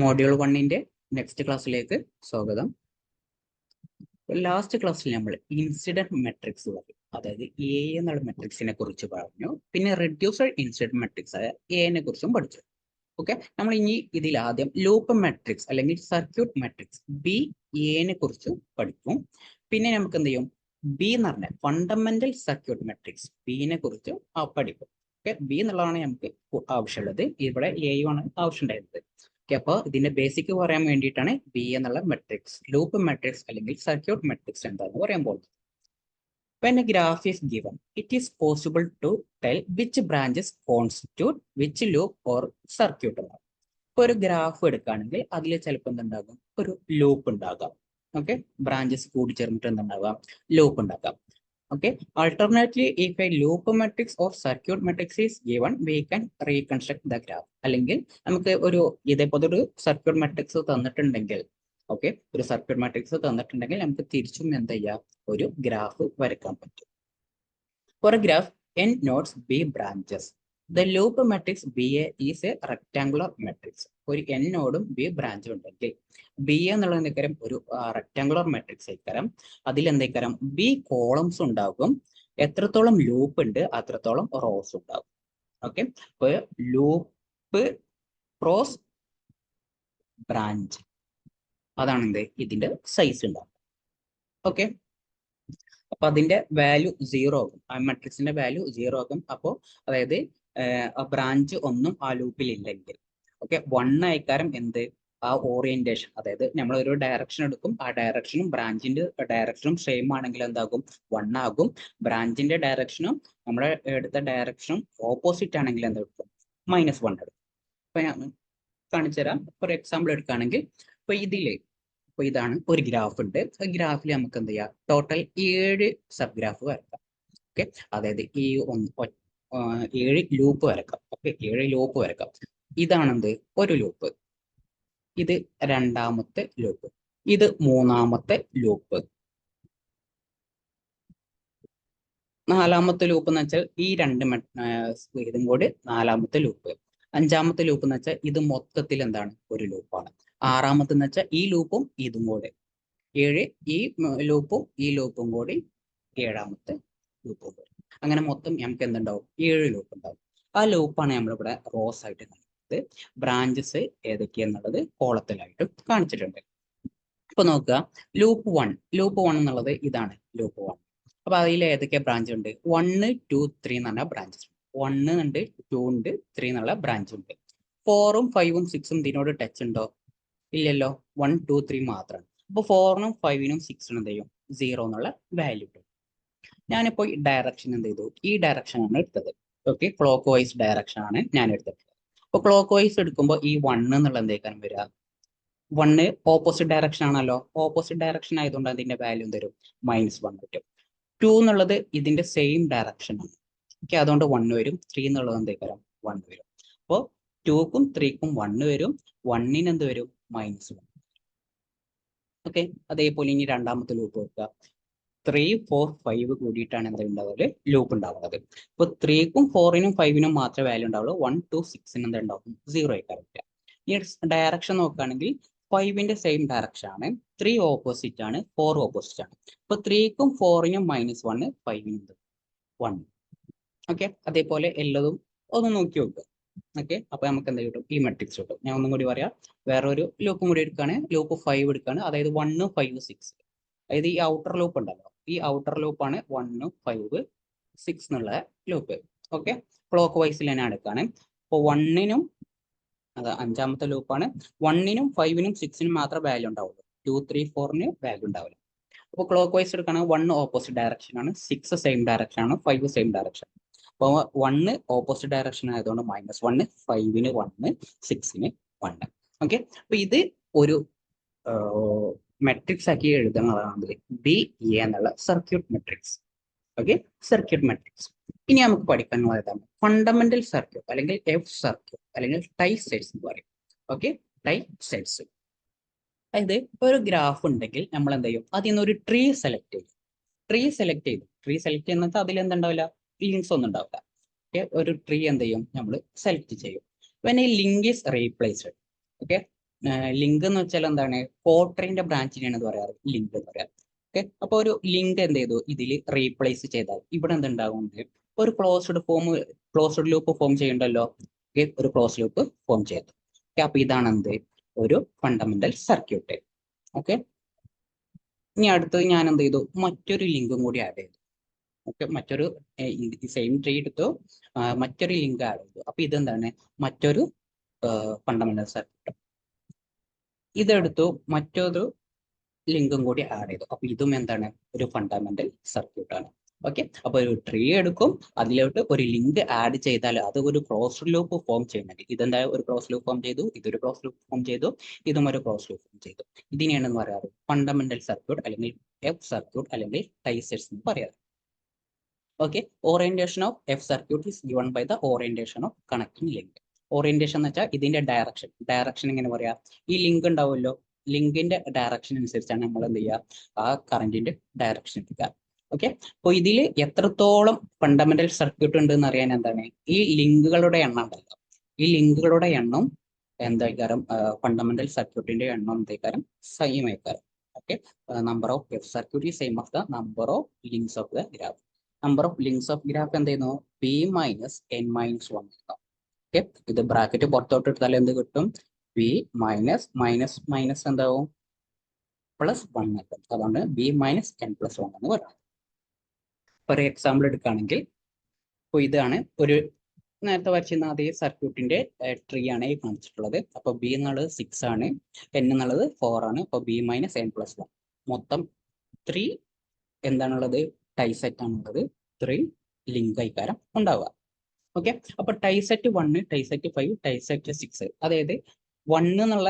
Module 1-ന്റെ next ക്ലാസ്സിലേക്ക് സ്വാഗതം. Last ക്ലാസ്സിൽ നമ്മൾ ഇൻസിഡന്റ് മെട്രിക്സ് പറഞ്ഞു, അതായത് എ എന്നുള്ള മെട്രിക്സിനെ കുറിച്ച് പറഞ്ഞു. പിന്നെ റെഡ്യൂസഡ് ഇൻസിഡന്റ് മെട്രിക്സ് ആയ എനെ കുറിച്ചും പഠിച്ചു. ഓക്കെ, നമ്മൾ ഇനി ഇതിൽ ആദ്യം ലൂപ്പ് മെട്രിക്സ് അല്ലെങ്കിൽ സർക്യൂട്ട് മെട്രിക്സ് ബി എനെ കുറിച്ച് പഠിക്കും. പിന്നെ നമുക്ക് എന്ത് ചെയ്യും, ബി എന്ന് പറഞ്ഞ ഫണ്ടമെന്റൽ സർക്യൂട്ട് മെട്രിക്സ് ബിനെ കുറിച്ച് പഠിക്കും. ഓക്കെ, ബി എന്നുള്ളതാണ് നമുക്ക് ആവശ്യമുള്ളത്. ഇവിടെ എയുമാണ് ആവശ്യമുണ്ടായിരുന്നത്. ഓക്കെ, അപ്പോൾ ഇതിന്റെ ബേസിക് പറയാൻ വേണ്ടിയിട്ടാണ് ബി എന്നുള്ള മെട്രിക്സ്, ലൂപ്പ് മെട്രിക്സ് അല്ലെങ്കിൽ സർക്യൂട്ട് മെട്രിക്സ് എന്താണെന്ന് പറയാൻ പോകുന്നത്. When a graph is given, it is possible to tell which branches constitute which loop or circuit. ഇപ്പോൾ ഒരു ഗ്രാഫ് എടുക്കുകയാണെങ്കിൽ അതിൽ ചിലപ്പോൾ എന്തുണ്ടാകും, ഒരു ലൂപ്പ് ഉണ്ടാകാം. ഓക്കെ, ബ്രാഞ്ചസ് കൂടി ചേർന്നിട്ട് എന്തുണ്ടാകാം, ലൂപ്പ് ഉണ്ടാകാം. Okay, alternately if a loop matrix or circuit matrix is given, we can reconstruct the graph. അല്ലെങ്കിൽ നമുക്ക് ഒരു ഇതേപോലെ ഒരു സർക്യൂട്ട് മാട്രിക്സ് തന്നിട്ടുണ്ടെങ്കിൽ, ഓക്കെ, ഒരു സർക്യൂട്ട് മാട്രിക്സ് തന്നിട്ടുണ്ടെങ്കിൽ നമുക്ക് തിരിച്ചും എന്ത് ചെയ്യാം, ഒരു ഗ്രാഫ് വരയ്ക്കാൻ പറ്റും. For a graph n nodes b branches, the loop matrix BA is a rectangular matrix. ഒരു n നോഡും b ബ്രാഞ്ചും ഉണ്ടെങ്കിൽ ബി എന്നുള്ളത് എന്തെങ്കിലും ഒരു റെക്ടാങ്കുലർ മാട്രിക്സ് ആയിക്കാരം. അതിൽ എന്തെങ്കിലും ബി കോളംസ് ഉണ്ടാകും. എത്രത്തോളം ലൂപ്പ് ഉണ്ട് അത്രത്തോളം റോസ് ഉണ്ടാകും. ഓക്കെ, അപ്പോൾ ലൂപ്പ് ക്രോസ് ബ്രാഞ്ച്, അതാണ് എന്ത് ഇതിന്റെ സൈസ് ഉണ്ടാകും. ഓക്കെ, അപ്പൊ അതിന്റെ വാല്യൂ 0 ആകും, ആ മെട്രിക്സിന്റെ വാല്യൂ 0 ആകും. അപ്പോൾ അതായത് ബ്രാഞ്ച് ഒന്നും ആ ലൂപ്പിൽ ഇല്ലെങ്കിൽ, ഓക്കെ, 1 ആയിക്കാരം എന്ത് ആ ഓറിയന്റേഷൻ, അതായത് നമ്മൾ ഒരു ഡയറക്ഷൻ എടുക്കും, ആ ഡയറക്ഷനും ബ്രാഞ്ചിന്റെ ഡയറക്ഷനും സെയിം ആണെങ്കിൽ എന്താകും, 1 ആകും. ബ്രാഞ്ചിന്റെ ഡയറക്ഷനും നമ്മുടെ എടുത്ത ഡയറക്ഷനും ഓപ്പോസിറ്റ് ആണെങ്കിൽ എന്താകും, -1 എടുക്കും. അപ്പൊ ഞാൻ കാണിച്ചു തരാം. ഫോർ എക്സാമ്പിൾ എടുക്കുകയാണെങ്കിൽ, ഇപ്പൊ ഇപ്പൊ ഇതാണ് ഒരു ഗ്രാഫ് ഉണ്ട്. ഗ്രാഫിൽ നമുക്ക് എന്ത് ചെയ്യാം, ടോട്ടൽ 7 സബ് ഗ്രാഫ് വരക്കാം. ഓക്കെ, അതായത് ഈ 7 ലൂപ്പ് വരക്കാം. ഓക്കെ, 7 ലൂപ്പ് വരക്കാം. ഇതാണെന്ത് ഒരു ലൂപ്പ്, ഇത് രണ്ടാമത്തെ ലൂപ്പ്, ഇത് മൂന്നാമത്തെ ലൂപ്പ്, നാലാമത്തെ ലൂപ്പ് എന്ന് വെച്ചാൽ ഈ രണ്ട് ഇതും കൂടി നാലാമത്തെ ലൂപ്പ്, അഞ്ചാമത്തെ ലൂപ്പ് എന്ന് വെച്ചാൽ ഇത് മൊത്തത്തിൽ എന്താണ് ഒരു ലൂപ്പാണ്. ആറാമത്തെ എന്ന് വെച്ചാൽ ഈ ലൂപ്പും ഇതും കൂടെ 7, ഈ ലൂപ്പും കൂടി 7ാമത്തെ ലൂപ്പും കൂടി, അങ്ങനെ മൊത്തം നമുക്ക് എന്തുണ്ടാവും, 7 ലൂപ്പ് ഉണ്ടാവും. ആ ലൂപ്പാണ് നമ്മളിവിടെ റോസ് ആയിട്ട് കാണിക്കുന്നത്. ബ്രാഞ്ചസ് ഏതൊക്കെയാന്നുള്ളത് കോളത്തിലായിട്ട് കാണിച്ചിട്ടുണ്ട്. ഇപ്പൊ നോക്കുക, ലൂപ്പ് 1 എന്നുള്ളത് ഇതാണ് ലൂപ്പ് 1. അപ്പൊ അതിൽ ഏതൊക്കെ ബ്രാഞ്ച് ഉണ്ട്, 1, 2, 3 എന്ന് പറഞ്ഞ ബ്രാഞ്ചസ്. 1 ഉണ്ട്, 2 ഉണ്ട്, 3 എന്നുള്ള ബ്രാഞ്ച് ഉണ്ട്. 4ഉം 5ഉം 6ഉം ഇതിനോട് ടച്ച് ഉണ്ടോ, ഇല്ലല്ലോ. 1, 2, 3 മാത്രമാണ്. അപ്പൊ 4നും 5നും 6നും എന്ത് ചെയ്യും, 0 എന്നുള്ള വാല്യൂ ഇട്ടു. ഞാനിപ്പോ ഈ ഡയറക്ഷൻ എന്ത് ചെയ്തു, ഈ ഡയറക്ഷൻ ആണ് എടുത്തത്. ഓക്കെ, ക്ലോക്ക് വൈസ് ഡയറക്ഷൻ ആണ് ഞാൻ എടുത്തത്. അപ്പൊ ക്ലോക്ക് വൈസ് എടുക്കുമ്പോൾ ഈ 1 എന്നുള്ള എന്തേക്കാരം വരിക, 1 ഓപ്പോസിറ്റ് ഡയറക്ഷൻ ആണല്ലോ. ഓപ്പോസിറ്റ് ഡയറക്ഷൻ ആയതുകൊണ്ട് അതിന്റെ വാല്യൂ തരും, -1 കിട്ടും. 2 എന്നുള്ളത് ഇതിന്റെ സെയിം ഡയറക്ഷൻ ആണ്. ഓക്കെ, അതുകൊണ്ട് 1 വരും. 3 എന്നുള്ളത് എന്തേക്കാരം 1 വരും. അപ്പോൾ 2ക്കും 3ക്കും 1 വരും, 1ന് എന്ത് വരും, -1. ഓക്കെ, അതേപോലെ ഇനി രണ്ടാമത്തെ ലൂപ്പ് വെക്കുക. 3, 4, 5 കൂടിയിട്ടാണ് എന്താ ഉണ്ടാവുക, ലൂപ്പ് ഉണ്ടാവുന്നത്. ഇപ്പൊ 3ക്കും 4നും 5നും മാത്രമേ വാല്യൂ ഉണ്ടാവുള്ളൂ. 1, 2, 6ന് എന്താ ഉണ്ടാവും, 0 ആയിക്കാരം. ഈ ഡയറക്ഷൻ നോക്കുകയാണെങ്കിൽ 5ന്റെ സെയിം ഡയറക്ഷൻ ആണ്, 3 ഓപ്പോസിറ്റ് ആണ്, 4 ഓപ്പോസിറ്റ് ആണ്. ഇപ്പൊ 3ക്കും 4നും -1, 5നും 1. ഓക്കെ, അതേപോലെ എല്ലതും ഒന്ന് നോക്കി നോക്കുക. ഓക്കെ, അപ്പൊ നമുക്ക് എന്താ കിട്ടും, ഈ മെട്രിക്സ് കിട്ടും. ഞാൻ ഒന്നും കൂടി പറയാം, വേറൊരു ലൂപ്പും കൂടി എടുക്കുകയാണ്, ലൂപ്പ് 5 എടുക്കുകയാണ്. അതായത് 1, 5, 6, അതായത് ഈ ഔട്ടർ ലൂപ്പ് ഉണ്ടല്ലോ, ഈ ഔട്ടർ ലൂപ്പാണ് 1, 5, 6 എന്നുള്ള ലൂപ്പ്. ഓക്കെ, ക്ലോക്ക് വൈസിൽ തന്നെ എടുക്കുകയാണ്. അപ്പോൾ 1നും, അത് അഞ്ചാമത്തെ ലൂപ്പാണ്, 1നും 5നും 6നും മാത്രമേ വാല്യൂ ഉണ്ടാവുള്ളൂ. 2, 3, 4ന് വാല്യൂ ഉണ്ടാവില്ല. അപ്പോൾ ക്ലോക്ക് വൈസ് എടുക്കുകയാണെങ്കിൽ 1 ഓപ്പോസിറ്റ് ഡയറക്ഷൻ ആണ്, 6 സെയിം ഡയറക്ഷൻ ആണ്, 5 സെയിം ഡയറക്ഷൻ. അപ്പോൾ 1 ഓപ്പോസിറ്റ് ഡയറക്ഷൻ ആയതുകൊണ്ട് -1, 5ന് 1, 6ന് 1. ഓക്കെ, അപ്പൊ ഇത് ഒരു മെട്രിക്സ് ആക്കി എഴുതുന്നതാണ് ബി എ എന്നുള്ള circuit matrix. Okay, circuit matrix. ഇനി നമുക്ക് പഠിക്കാനുള്ള ഏതാണ്, ഫണ്ടമെന്റൽ സർക്യൂട്ട് അല്ലെങ്കിൽ എഫ് സർക്യൂട്ട് അല്ലെങ്കിൽ ടൈ സെറ്റ്സ് എന്ന് പറയും. Okay, tie sets. അതായത് ഒരു ഗ്രാഫ് ഉണ്ടെങ്കിൽ നമ്മൾ എന്ത് ചെയ്യും, അതിൽ നിന്ന് ഒരു ട്രീ സെലക്ട് ചെയ്യും. ട്രീ സെലക്ട് ചെയ്യുന്നത് അതിൽ എന്തുണ്ടാവില്ല, ലിങ്ക്സ് ഒന്നും ഉണ്ടാവില്ല. ഓക്കെ, ഒരു ട്രീ എന്ത് ചെയ്യും, നമ്മൾ സെലക്ട് ചെയ്യും. വെൻ ഈ link is replaced, okay, link എന്ന് വെച്ചാൽ എന്താണ്, കോട്ടറിന്റെ ബ്രാഞ്ചിനെയാണ് ഇത് പറയാറ് ലിങ്ക് എന്ന് പറയാറ്. ഓക്കെ, അപ്പൊ ഒരു ലിങ്ക് എന്ത് ചെയ്തു ഇതിൽ റീപ്ലേസ് ചെയ്താൽ ഇവിടെ എന്തുണ്ടാകുന്നത്, ഒരു ക്ലോസ്ഡ് ലൂപ്പ് ഫോം ചെയ്യണ്ടല്ലോ. ഓക്കെ, ഒരു ക്ലോസ് ലൂപ്പ് ഫോം ചെയ്തു. ഓക്കെ, അപ്പൊ ഇതാണ് എന്ത്, ഒരു ഫണ്ടമെന്റൽ സർക്യൂട്ട്. ഓക്കെ, ഇനി അടുത്തത് ഞാൻ എന്ത് ചെയ്തു, മറ്റൊരു ലിങ്കും കൂടി ആഡ് ചെയ്തു. ഓക്കെ, മറ്റൊരു സെയിം ട്രീ എടുത്തു, മറ്റൊരു ലിങ്ക് ആഡ് ചെയ്തു. അപ്പൊ ഇതെന്താണ്, മറ്റൊരു ഫണ്ടമെന്റൽ സർക്യൂട്ട്. ഇതെടുത്തു, മറ്റൊരു ലിങ്കും കൂടി ആഡ് ചെയ്തു. അപ്പൊ ഇതും എന്താണ്, ഒരു ഫണ്ടമെന്റൽ സർക്യൂട്ട് ആണ്. ഓക്കെ, അപ്പൊ ഒരു ട്രീ എടുക്കും, അതിലോട്ട് ഒരു ലിങ്ക് ആഡ് ചെയ്താൽ അത് ഒരു ക്ലോസ് ലൂപ്പ് ഫോം ചെയ്യുന്നുണ്ട്. ഇതെന്താ, ഒരു ക്ലോസ് ലൂപ്പ് ഫോം ചെയ്തു, ഇതൊരു ക്ലോസ് ലൂപ്പ് ഫോം ചെയ്തു, ഇതും ഒരു ക്ലോസ് ലൂപ്പ് ഫോം ചെയ്തു. ഇതിനെയാണെന്ന് പറയാറ് ഫണ്ടമെന്റൽ സർക്യൂട്ട് അല്ലെങ്കിൽ എഫ് സർക്യൂട്ട് അല്ലെങ്കിൽ ടൈസെറ്റ്സ് എന്ന് പറയാറ്. Okay, orientation of F circuit is given by the orientation of connecting link. Orientation എന്ന് വെച്ചാൽ ഇതിന്റെ ഡയറക്ഷൻ എങ്ങനെ പറയാ, ഈ ലിങ്ക് ഉണ്ടാവുമല്ലോ, ലിങ്കിന്റെ ഡയറക്ഷൻ അനുസരിച്ചാണ് നമ്മൾ എന്ത് ചെയ്യുക, ആ കറന്റിന്റെ ഡയറക്ഷൻ എടുക്കുക. ഓക്കെ, അപ്പൊ ഇതിൽ എത്രത്തോളം ഫണ്ടമെന്റൽ സർക്യൂട്ട് ഉണ്ട് എന്ന് അറിയാൻ എന്താണ്, ഈ ലിങ്കുകളുടെ എണ്ണം ഉണ്ടല്ലോ, ഈ ലിങ്കുകളുടെ എണ്ണം എന്തായിക്കാരം, ഫണ്ടമെന്റൽ സർക്യൂട്ടിന്റെ എണ്ണം എന്തായിക്കാരം, സെയിം ആയിക്കാരം. Okay, number of F circuit is same of the number of links of the graph. Number of links of graph എന്ത് ചെയ്യുന്നു, P minus N minus 1. Okay, ഇത് ബ്രാക്കറ്റ് പുറത്തോട്ട് എടുത്താൽ എന്ത് കിട്ടും, പി മൈനസ് മൈനസ് മൈനസ് എന്താവും, +1 കിട്ടും. അതുകൊണ്ട് ബി മൈനസ് എൻ പ്ലസ് 1 എന്ന് പറയുന്നത്. ഒരു എക്സാമ്പിൾ എടുക്കുകയാണെങ്കിൽ, അപ്പോൾ ഇതാണ് ഒരു നേരത്തെ വരച്ചിരുന്ന അതേ സർക്യൂട്ടിന്റെ ട്രീ ആണ് ഈ കാണിച്ചിട്ടുള്ളത്. അപ്പൊ ബി എന്നുള്ളത് 6 ആണ്, എൻ എന്നുള്ളത് 4 ആണ്. അപ്പൊ ബി മൈനസ് എൻ പ്ലസ് 1 മൊത്തം 3 എന്താണുള്ളത്, ടൈസെറ്റ് ആണുള്ളത്. 3 ലിങ്ക് ആയിക്കാരം ഉണ്ടാവുക. ഓക്കെ, അപ്പൊ ടൈസെറ്റ് 1, ടൈസെറ്റ് 5, ടൈസെറ്റ് 6, അതായത് 1 എന്നുള്ള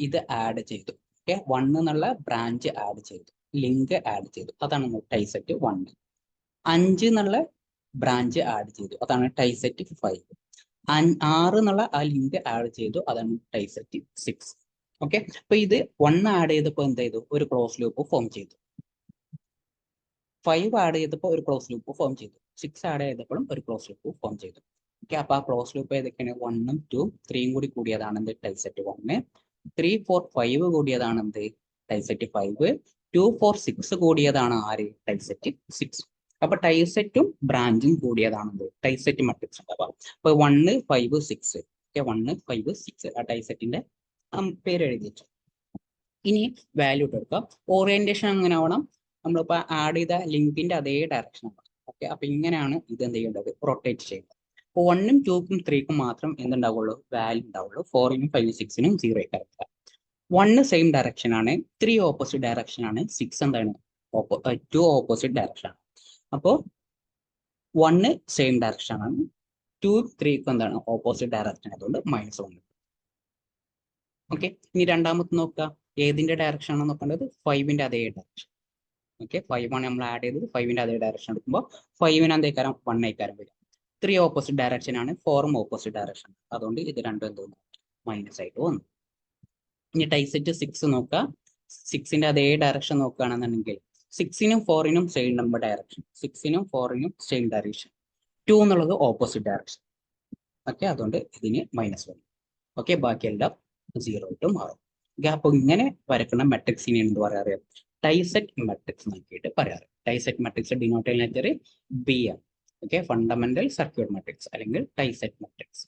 ഇത് ആഡ് ചെയ്തു. ഓക്കെ, 1 എന്നുള്ള ബ്രാഞ്ച് ആഡ് ചെയ്തു, ലിങ്ക് ആഡ് ചെയ്തു, അതാണ് ടൈസെറ്റ് 1. 5 എന്നുള്ള ബ്രാഞ്ച് ആഡ് ചെയ്തു, അതാണ് ടൈസെറ്റ് 5. 6 എന്നുള്ള ആ ലിങ്ക് ആഡ് ചെയ്തു, അതാണ് ടൈസെറ്റ് 6. ഓക്കെ, അപ്പൊ ഇത് 1 ആഡ് ചെയ്തപ്പോൾ എന്ത് ചെയ്തു, ഒരു ക്ലോസ് ലൂപ്പ് ഫോം ചെയ്തു. 5 ആഡ് ചെയ്തപ്പോൾ ഒരു ക്ലോസ് ലൂപ്പ് ഫോം ചെയ്തു. 6 ആഡ് ചെയ്തപ്പോഴും ഒരു ക്ലോസ് ലൂപ്പ് ഫോം ചെയ്തു. ഓക്കെ, അപ്പൊ ആ ക്ലോസ് ലൂപ്പ് ഏതൊക്കെയാണ്, 1ഉം 2ഉം 3ഉം കൂടി കൂടിയതാണ് എന്ത്, ടൈസെറ്റ് 1. 3, 4, 5 കൂടിയതാണ് എന്ത്, ടൈസെറ്റ് 5. 2, 4, 6 കൂടിയതാണ് ആര്, ടൈസെറ്റ് 6. അപ്പൊ ടൈസെറ്റും ബ്രാഞ്ചും കൂടിയതാണ് എന്ത്, ടൈസെറ്റ് മെട്രിക്സ് ഉണ്ടാവുക. അപ്പൊ 1, 5, 6. ഓക്കെ, 1, 5, 6 ആ ടൈസെറ്റിന്റെ പേര് എഴുതിച്ചു. ഇനി വാല്യൂ എടുക്കാം. ഓറിയന്റേഷൻ എങ്ങനെ ആവണം, നമ്മളിപ്പോ ആഡ് ചെയ്ത ലിങ്കിന്റെ അതേ ഡയറക്ഷൻ ആണ്. ഓക്കെ, അപ്പൊ ഇങ്ങനെയാണ് ഇത് എന്ത് ചെയ്യേണ്ടത്, റൊട്ടേറ്റ് ചെയ്യേണ്ടത്. അപ്പോൾ 1ഉം 2ഉം 3ഉം മാത്രം എന്തുണ്ടാവുള്ളൂ, വാല്യൂ ഉണ്ടാവുള്ളൂ. 4നും 5, 6നും 0 ആയിരിക്കും. 1 സെയിം ഡയറക്ഷൻ ആണ്, 3 ഓപ്പോസിറ്റ് ഡയറക്ഷൻ ആണ്, 6 എന്താണ് 2 ഓപ്പോസിറ്റ് ഡയറക്ഷൻ ആണ്. അപ്പോൾ 1 സെയിം ഡയറക്ഷൻ ആണ്, 2, 3 എന്താണ് ഓപ്പോസിറ്റ് ഡയറക്ഷൻ ആയതുകൊണ്ട് -1. ഓക്കെ, ഇനി രണ്ടാമത്തെ നോക്കുക, ഏതിന്റെ ഡയറക്ഷൻ ആണ് നോക്കേണ്ടത്, 5ന്റെ അതേ ഡയറക്ഷൻ. ഓക്കെ, 5 ആണ് നമ്മൾ ആഡ് ചെയ്തത്, 5ന്റെ അതേ ഡയറക്ഷൻ എടുക്കുമ്പോൾ 5ന് എന്തേക്കാരം 1 ആയിക്കാരം വരും. 3 ഓപ്പോസിറ്റ് ഡയറക്ഷൻ ആണ്, 4ഉം ഓപ്പോസിറ്റ് ഡയറക്ഷൻ, അതുകൊണ്ട് ഇത് രണ്ടും എന്ത് മൈനസ് ആയിട്ട് വന്നു. ഇനി ടൈസെറ്റ് 6 നോക്കുക, 6ന്റെ അതേ ഡയറക്ഷൻ നോക്കുകയാണെന്നുണ്ടെങ്കിൽ 6നും 4നും സെയിം നമ്പർ ഡയറക്ഷൻ, 6നും 4നും സെയിം ഡയറക്ഷൻ. 2 എന്നുള്ളത് ഓപ്പോസിറ്റ് ഡയറക്ഷൻ. ഓക്കെ, അതുകൊണ്ട് ഇതിന് -1. ഓക്കെ, ബാക്കിയെല്ലാം 0 ആയിട്ട് മാറും. അപ്പൊ ഇങ്ങനെ വരക്കുന്ന മെട്രിക്സിനെ എന്ത് പറയാറ്, ടൈസെറ്റ് മെട്രിക്സ് നോക്കിയിട്ട് പറയാറ്. ടൈസെറ്റ് മെട്രിക്സ് ഡിനോട്ടേറ്റർ ബി ആണ്. ഓക്കെ, ഫണ്ടമെന്റൽ സർക്യൂട്ട് മെട്രിക്സ് അല്ലെങ്കിൽ ടൈസെറ്റ് മെട്രിക്സ്.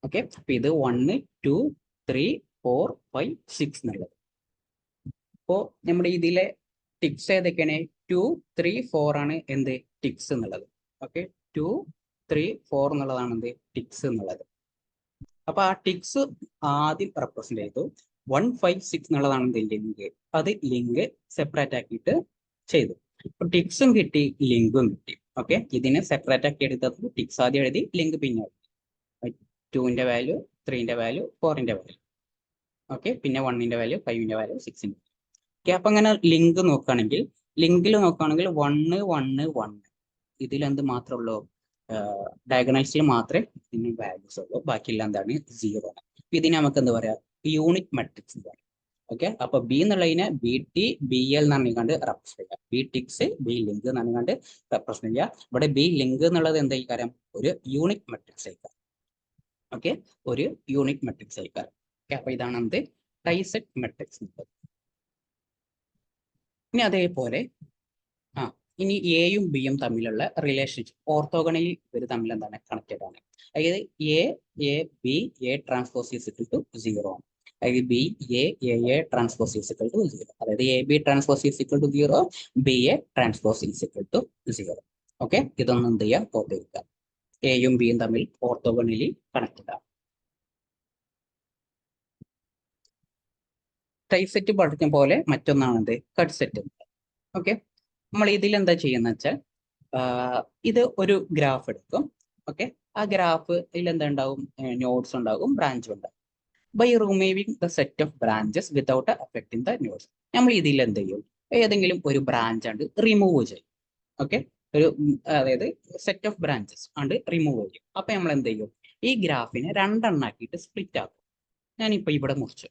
ഓക്കെ, അപ്പൊ ഇത് 1, 2, 3, 4, 5, 6 എന്നുള്ളത്. അപ്പോ നമ്മുടെ ഇതിലെ ടിക്സ് ഏതൊക്കെയാണ്, 2, 3, 4 ആണ് എന്ത്, ടിക്സ് എന്നുള്ളത്. ഓക്കെ, 2, 3, 4 എന്നുള്ളതാണ് എന്ത്, ടിക്സ് എന്നുള്ളത്. അപ്പൊ ആ ടിക്സ് ആദ്യം റെപ്രസെന്റ് ചെയ്തു. 1, 5, 6 എന്നുള്ളതാണ് എന്ത്, ലിങ്ക്. അത് ലിങ്ക് സെപ്പറേറ്റ് ആക്കിയിട്ട് ചെയ്തു. അപ്പൊ ടിക്സും കിട്ടി, ലിങ്കും കിട്ടി. ഓക്കെ, ഇതിനെ സെപ്പറേറ്റ് ആക്കി എടുത്തത് ടിക്സ് ആദ്യം എഴുതി, ലിങ്ക് പിന്നെ എഴുതി. 2ന്റെ വാല്യൂ, 3ന്റെ വാല്യൂ, 4ന്റെ വാല്യൂ. ഓക്കെ, പിന്നെ 1ന്റെ വാല്യൂ, 5ന്റെ വാല്യൂ, 6ന്റെ. ഓക്കെ, അപ്പൊ അങ്ങനെ ലിങ്ക് നോക്കുകയാണെങ്കിൽ, ലിങ്കിൽ നോക്കുകയാണെങ്കിൽ 1, 1, 1 ഇതിലെന്ത് മാത്രമേ ഉള്ളൂ, ഡയഗണൽസിൽ മാത്രമേ ഇതിന് വാല്യൂസ് ഉള്ളൂ, ബാക്കിയെല്ലാം എന്താണ് 0 ആണ്. ഇതിനെ നമുക്ക് എന്താ പറയാ, യൂണിറ്റ് മെട്രിക്സ് എന്ന് പറയും. ഓക്കെ, അപ്പൊ ബി എന്നുള്ളതിനെ BT BL എന്ന് പറഞ്ഞുകൊണ്ട് റെപ്രസെന്റ് ചെയ്യാം. ബി ടിക്സ് ബി ലിങ്ക് എന്ന് പറഞ്ഞുകൊണ്ട് റെപ്രസെന്റ് ചെയ്യാം. ഇവിടെ ബി ലിങ്ക് എന്നുള്ളത് എന്തായിക്കാരം, ഒരു യൂണിറ്റ് മെട്രിക്സ് ആയിക്കാരം. ഓക്കെ, ഒരു യൂണിറ്റ് മെട്രിക്സ് ആയിക്കാരം. അപ്പൊ ഇതാണ് എന്ത് ഡൈസെറ്റ് മെട്രിക്സ്. ഇനി അതേപോലെ ഇനി എയും ബിയും തമ്മിലുള്ള റിലേഷൻഷിപ്പ് ഓർത്തോഗണലി ഇവർ തമ്മിൽ എന്താണ് കണക്റ്റഡ് ആണ്. അതായത് A B A transpose is equal to 0 ആണ്. അതായത് B A transpose is equal to 0. അതായത് A B transpose is equal to 0, B A transpose is equal to 0. Okay, ഇതൊന്നും എന്ത് ചെയ്യാം ഓർത്തിരിക്കുക. എയും ബിയും തമ്മിൽ ഓർത്തോഗണലി കണക്റ്റഡ് ആണ്. ട്രൈസെറ്റ് പഠിച്ച പോലെ മറ്റൊന്നാണ് എന്ത് കട്ട് സെറ്റ്. ഓക്കെ, നമ്മൾ ഇതിൽ എന്താ ചെയ്യുന്ന വെച്ചാൽ ഇത് ഒരു ഗ്രാഫ് എടുക്കും. ഓക്കെ, ആ ഗ്രാഫിൽ എന്താ ഉണ്ടാവും, നോഡ്സ് ഉണ്ടാകും, ബ്രാഞ്ചും ഉണ്ടാകും. By removing the set of branches without affecting the nodes, നമ്മൾ ഇതിൽ എന്ത് ചെയ്യും, ഏതെങ്കിലും ഒരു ബ്രാഞ്ച് ആണ് റിമൂവ് ചെയ്യും. ഓക്കെ, ഒരു അതായത് സെറ്റ് ഓഫ് ബ്രാഞ്ചസ് ആണ് റിമൂവ് ചെയ്യും. അപ്പൊ നമ്മൾ എന്ത് ചെയ്യും, ഈ ഗ്രാഫിനെ രണ്ടെണ്ണാക്കിയിട്ട് സ്പ്ലിറ്റ് ആക്കും. ഞാനിപ്പോ ഇവിടെ മുറിച്ചു.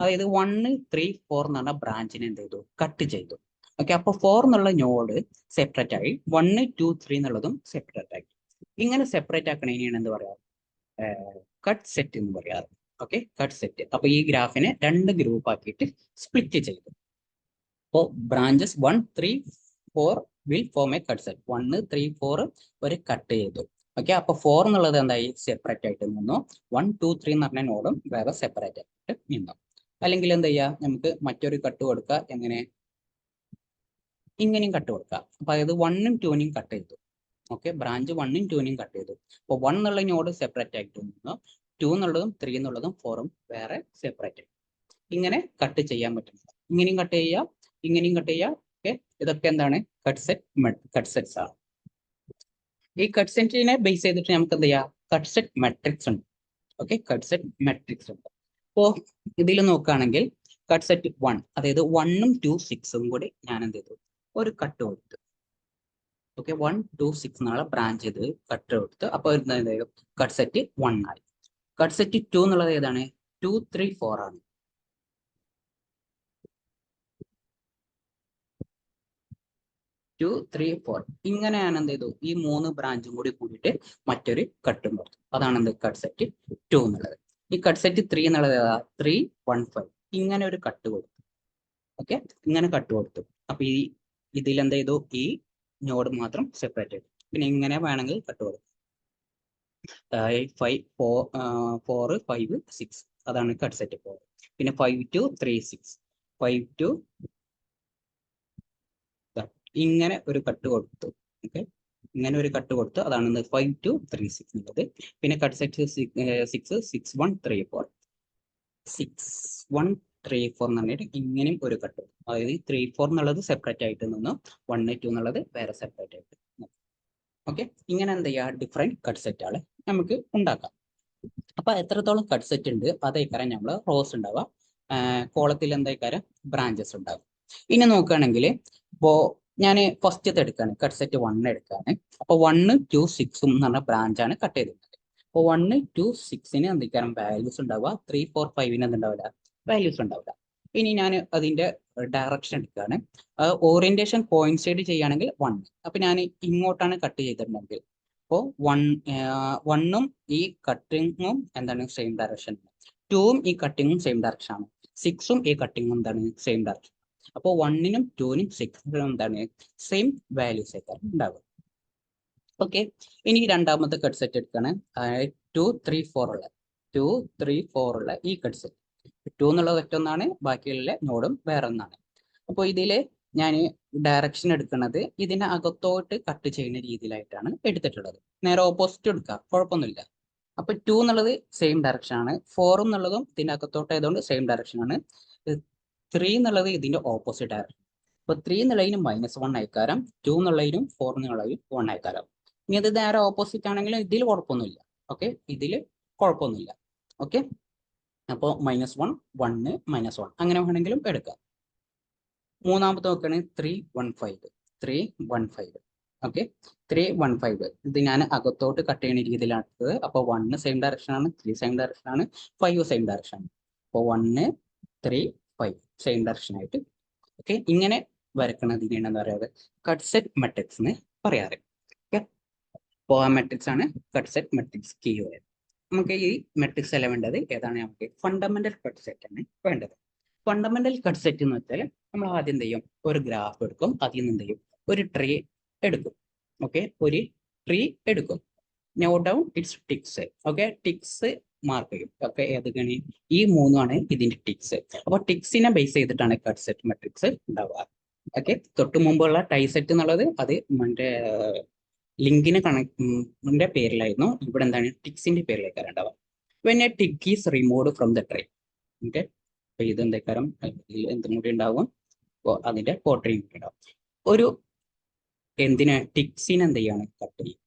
അതായത് 1, 3, 4 എന്ന് പറഞ്ഞ ബ്രാഞ്ചിനെ എന്ത് ചെയ്തു, കട്ട് ചെയ്തു. ഓക്കെ, അപ്പൊ 4 എന്നുള്ള നോഡ് സെപ്പറേറ്റ് ആയി, 1, 2, 3 എന്നുള്ളതും സെപ്പറേറ്റ് ആയി. ഇങ്ങനെ സെപ്പറേറ്റ് ആക്കണേനെയാണ് എന്ത് പറയാറ്, കട്ട് സെറ്റ് എന്ന് പറയാറ്. Okay, cut set. അപ്പൊ ഈ ഗ്രാഫിനെ രണ്ട് ഗ്രൂപ്പ് ആക്കിയിട്ട് സ്പ്ലിറ്റ് ചെയ്തു. അപ്പോൾ branches 1, 3, 4 will form A cut set. 1, 3, 4 ഒരു കട്ട് ചെയ്തു. ഓക്കെ, അപ്പൊ 4 എന്നുള്ളത് എന്തായി, സെപ്പറേറ്റ് ആയിട്ട് നിന്നു. 1, 2, 3 എന്ന് പറഞ്ഞ നോഡും വേറെ സെപ്പറേറ്റ് ആയിട്ട് നിന്നു. അല്ലെങ്കിൽ എന്താ ചെയ്യാ, നമുക്ക് മറ്റൊരു കട്ട് കൊടുക്കുക. എങ്ങനെ, ഇങ്ങനെയും കട്ട് കൊടുക്കുക. അപ്പൊ അതായത് 1ഉം 2നെയും കട്ട് ചെയ്തു. ഓക്കെ, ബ്രാഞ്ച് 1ഉം 2നെയും കട്ട് ചെയ്തു. അപ്പൊ 1 എന്നുള്ള നോഡ് സെപ്പറേറ്റ് ആയിട്ട് നിന്നു, 2 എന്നുള്ളതും 3 എന്നുള്ളതും 4ഉം വേറെ സെപ്പറേറ്റ് ആയിട്ട്. ഇങ്ങനെ കട്ട് ചെയ്യാൻ പറ്റുന്നത്. ഇങ്ങനെയും കട്ട് ചെയ്യാം, ഇങ്ങനെയും കട്ട് ചെയ്യാം. ഓക്കെ, ഇതൊക്കെ എന്താണ് കട്ട് സെറ്റ്സ് ആണ്. ഈ കട്ട് സെറ്റിനെ ബേസ് ചെയ്തിട്ട് നമുക്ക് എന്ത് ചെയ്യാം, കട്ട് സെറ്റ് മെട്രിക്സ് ഉണ്ട്. ഓക്കെ, കട്ട് സെറ്റ് മെട്രിക്സ് ഉണ്ട്. അപ്പോ ഇതിൽ നോക്കുകയാണെങ്കിൽ കട്ട് സെറ്റ് 1, അതായത് 1ഉം 2, 6ഉം കൂടി ഞാൻ എന്ത് ചെയ്തു, ഒരു കട്ട് കൊടുത്തു. ഓക്കെ, 1, 2, 6 എന്നുള്ള ബ്രാഞ്ച് ചെയ്ത് കട്ട് കൊടുത്തു. അപ്പൊ എന്തായാലും കട്ട് സെറ്റ് 1 ആയി. കട്ട് സെറ്റ് 2 എന്നുള്ളത് ഏതാണ്, 2, 3, 4 ആണ്. 2, 3, 4 ഇങ്ങനെയാണ് എന്ത് ചെയ്തു, ഈ 3 ബ്രാഞ്ചും കൂടി കൂടിയിട്ട് മറ്റൊരു കട്ടും കൊടുത്തു. അതാണ് എന്ത് കട്ട് സെറ്റ് 2 എന്നുള്ളത്. ഈ കട്ട് സെറ്റ് 3 എന്നുള്ളത് ഏതാ, 3, 1, 5 ഇങ്ങനെ ഒരു കട്ട് കൊടുത്തു. ഓക്കെ, ഇങ്ങനെ കട്ട് കൊടുത്തു. അപ്പൊ ഈ ഇതിൽ എന്ത് ചെയ്തു, ഈ നോഡ് മാത്രം സെപ്പറേറ്റ് ചെയ്തു. പിന്നെ ഇങ്ങനെ വേണമെങ്കിൽ കട്ട് കൊടുക്കും. 5, 4, 5, 6 അതാണ് കട്ട് സെറ്റ് 4. പിന്നെ 5 to 3, 6, 5 to ഇങ്ങനെ ഒരു കട്ട് കൊടുത്തു. ഓക്കെ, ഇങ്ങനെ ഒരു കട്ട് കൊടുത്തു. അതാണ് 5 to 3, 6 എന്നുള്ളത്. പിന്നെ കട്ട് സെറ്റ് 6, 6, 1, 3, 4, 6, 1, 3, 4 എന്ന് പറഞ്ഞിട്ട് ഇങ്ങനെയും ഒരു കട്ട്. അതായത് 3, 4 എന്നുള്ളത് സെപ്പറേറ്റ് ആയിട്ട് നിന്നു, 1, 2 എന്നുള്ളത് വേറെ സെപ്പറേറ്റ് ആയിട്ട്. ഓക്കെ, ഇങ്ങനെ എന്ത് ചെയ്യുക, ഡിഫറെന്റ് കട്ട് സെറ്റുകൾ നമുക്ക് ഉണ്ടാക്കാം. അപ്പൊ എത്രത്തോളം കട്ട് സെറ്റ് ഉണ്ട് അതേക്കാരം നമ്മൾ റോസ് ഉണ്ടാവുക, കോളത്തിൽ എന്തായിക്കാരം ബ്രാഞ്ചസ് ഉണ്ടാവും. ഇനി നോക്കുകയാണെങ്കിൽ ഇപ്പോ ഞാൻ ഫസ്റ്റത്തെ എടുക്കുകയാണ്, കട്ട് സെറ്റ് 1 എടുക്കുകയാണ്. അപ്പൊ 1, 2, 6 എന്ന് പറഞ്ഞ ബ്രാഞ്ചാണ് കട്ട് ചെയ്തിട്ടുള്ളത്. അപ്പൊ 1, 2, 6ന് എന്തൊക്കെയാണ് വാല്യൂസ് ഉണ്ടാവുക, 3, 4, 5ന് എന്തുണ്ടാവില്ല, വാല്യൂസ് ഉണ്ടാവില്ല. ഇനി ഞാൻ അതിന്റെ ഡയറക്ഷൻ എടുക്കുകയാണ്. ഓറിയന്റേഷൻ കോയിൻസൈഡ് ചെയ്യുകയാണെങ്കിൽ 1. അപ്പൊ ഞാൻ ഇങ്ങോട്ടാണ് കട്ട് ചെയ്തിട്ടുണ്ടെങ്കിൽ അപ്പോൾ 1ഉം ഈ കട്ടിങ്ങും എന്താണ് സെയിം ഡയറക്ഷൻ, 2ഉം ഈ കട്ടിങ്ങും സെയിം ഡയറക്ഷൻ ആണ്, 6ഉം ഈ കട്ടിങ്ങും എന്താണ് സെയിം ഡയറക്ഷൻ. അപ്പോൾ 1നും 2നും 6നും എന്താണ് സെയിം വാല്യൂസ് ആയിട്ടാണ് ഉണ്ടാവുക. ഓക്കെ, ഇനി രണ്ടാമത്തെ കട്ട് സെറ്റ് എടുക്കുകയാണ്. 2, 3, 4 ഉള്ള 2, 3, 4 ഉള്ള ഈ കട്ട് സെറ്റ്. 2 എന്നുള്ളത് ഒറ്റൊന്നാണ്, ബാക്കിയുള്ള നോഡും വേറെ ഒന്നാണ്. അപ്പോൾ ഇതില് ഞാൻ ഡയറക്ഷൻ എടുക്കുന്നത് ഇതിനെ അകത്തോട്ട് കട്ട് ചെയ്യുന്ന രീതിയിലായിട്ടാണ് എടുത്തിട്ടുള്ളത്. നേരെ ഓപ്പോസിറ്റ് എടുക്കുക, കുഴപ്പമൊന്നുമില്ല. അപ്പൊ 2 എന്നുള്ളത് സെയിം ഡയറക്ഷൻ ആണ്, 4 എന്നുള്ളതും ഇതിന്റെ അകത്തോട്ട് ആയതുകൊണ്ട് സെയിം ഡയറക്ഷൻ ആണ്, 3 എന്നുള്ളത് ഇതിന്റെ ഓപ്പോസിറ്റ് ഡയറക്ഷൻ. അപ്പൊ 3 എന്നുള്ളതിനും -1 ആയിക്കാരം, 2 എന്നുള്ളതിനും 4 എന്നുള്ളതിനും 1 ആയിക്കാരം. ഇനി ഇത് നേരെ ഓപ്പോസിറ്റ് ആണെങ്കിലും ഇതിൽ കുഴപ്പമൊന്നുമില്ല. ഓക്കെ, ഇതിൽ കുഴപ്പമൊന്നുമില്ല. ഓക്കെ, അപ്പോൾ -1, 1, -1 അങ്ങനെ വേണമെങ്കിലും എടുക്കാം. മൂന്നാമത്തെ നോക്കുകയാണെങ്കിൽ 3, 1, 5, 3, 1, 5. ഓക്കെ, 3, 1, 5 ഇത് ഞാൻ അകത്തോട്ട് കട്ട് ചെയ്യുന്ന രീതിയിലാണ് എടുത്തത്. അപ്പോൾ 1 സെയിം ഡയറക്ഷൻ ആണ്, 3 സെയിം ഡയറക്ഷൻ ആണ്, 5 സെയിം ഡയറക്ഷൻ ആണ്. അപ്പോൾ 1, 3, 5 സെയിം ഡയറക്ഷൻ ആയിട്ട്. ഓക്കെ, ഇങ്ങനെ വരക്കുന്നതിനാണ് എന്താ പറയുക, കട്ട് സെറ്റ് മെട്രിക്സ് എന്ന് പറയാറ്. ഓക്കെ, അപ്പോൾ ആ മെട്രിക്സ് ആണ് കട്ട് സെറ്റ് മെട്രിക്സ് കീ. നമുക്ക് ഈ മെട്രിക്സ് അല്ല വേണ്ടത്, ഏതാണ് നമുക്ക് ഫണ്ടമെന്റൽ കട്ട് സെറ്റ് ആണ് വേണ്ടത്. ഫണ്ടമെന്റൽ കട്ട് സെറ്റ് എന്ന് വെച്ചാൽ നമ്മൾ ആദ്യം എന്ത് ചെയ്യും, ഒരു ഗ്രാഫ് എടുക്കും, അതിൽ നിന്ന് എന്ത് ചെയ്യും, ഒരു ട്രീ എടുക്കും. ഓക്കെ, ഒരു ട്രീ എടുക്കും. Note down its ticks. Okay, ticks mark ചെയ്യും. ഓക്കെ, ഏതൊക്കെയാണ് ഈ മൂന്നുമാണ് ഇതിന്റെ ടിക്സ്. അപ്പോൾ ടിക്സിനെ ബേസ് ചെയ്തിട്ടാണ് കട്ട് സെറ്റ് മെട്രിക്സ് ഉണ്ടാവുക. ഓക്കെ, തൊട്ട് മുമ്പുള്ള ടൈ സെറ്റ് എന്നുള്ളത് അത് മറ്റേ ലിങ്കിന് കണക്റ്റിന്റെ പേരിലായിരുന്നു. ഇവിടെ എന്താണ് ടിക്സിന്റെ പേരിലേക്കാണ് ഉണ്ടാവുക. When A tick is removed from the tree. Okay, അപ്പൊ ഇത് എന്തൊക്കെ എന്തും കൂടി ഉണ്ടാവും, അതിന്റെ പോർട്രേയും കൂടി ഉണ്ടാവും. ഒരു എന്തിനാ ടിക്സിന് എന്ത് ചെയ്യാണ്, കട്ട് ചെയ്യും.